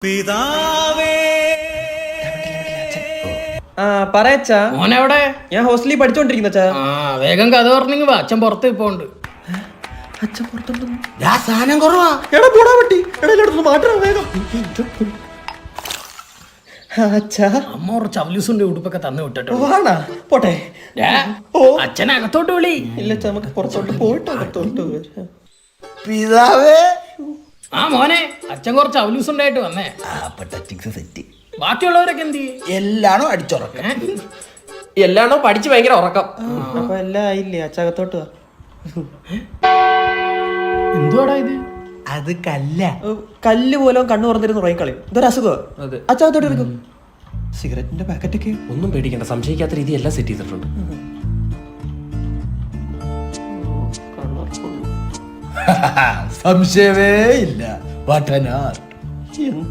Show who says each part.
Speaker 1: പിതാവേ
Speaker 2: പറയച്ചാ
Speaker 3: മോനെവിടെ?
Speaker 2: ഞാൻ ഹോസ്റ്റലിൽ പഠിച്ചോണ്ടിരിക്കുന്ന അച്ഛാ.
Speaker 3: വേഗം കഥ പറഞ്ഞെങ്കിൽ വാ, അച്ഛൻ പുറത്ത് ഇപ്പോണ്ട്.
Speaker 2: അച്ഛൻ പുറത്തുണ്ടോ?
Speaker 1: സാധനം കുറവാ.
Speaker 2: എടാ പോടാ പറ്റി, എടാ എല്ലായിടത്തും മാറ്റണം വേഗം. അച്ഛാ
Speaker 3: അമ്മ കുറച്ച് അവലൂസിന്റെ ഉടുപ്പൊക്കെ തന്നു വിട്ടിട്ടു.
Speaker 2: വാണാ പോട്ടെ. ഓ
Speaker 3: അച്ഛൻ അകത്തോട്ട് വിളി.
Speaker 2: ഇല്ല അച്ഛാ, നമുക്ക് പുറത്തോട്ട് പോയിട്ട് അകത്തോട്ട് വരാം.
Speaker 1: പിതാവേ
Speaker 3: മോനെ, അച്ഛൻ കുറച്ച് അവലൂസ് ഉണ്ടായിട്ട് വന്നേ.
Speaker 1: സെറ്റ്
Speaker 3: ബാക്കിയുള്ളവരൊക്കെ എന്ത് ചെയ്യും?
Speaker 1: എല്ലാണോ അടിച്ചുറക്കം.
Speaker 2: എല്ലാണോ പഠിച്ച് ഭയങ്കര ഉറക്കം. അപ്പൊ എല്ലാം ആയില്ലേ, അച്ഛാ അകത്തോട്ട് വാ.
Speaker 3: എന്തുവാടാ ഇത്?
Speaker 1: അത് കല്ല.
Speaker 2: കല്ല് പോലെ കണ്ണു തുറന്നിരുന്ന് ഉറങ്ങിക്കളയും. ഇതൊരു അസുഖം. അച്ഛാ അകത്തോട്ട് എടുക്കും. സിഗരറ്റിന്റെ പാക്കറ്റൊക്കെ
Speaker 4: ഒന്നും പേടിക്കണ്ട, സംശയിക്കാത്ത രീതി എല്ലാം സെറ്റ് ചെയ്തിട്ടുണ്ട്.
Speaker 1: സംശയമേ ഇല്ല.
Speaker 2: എന്തു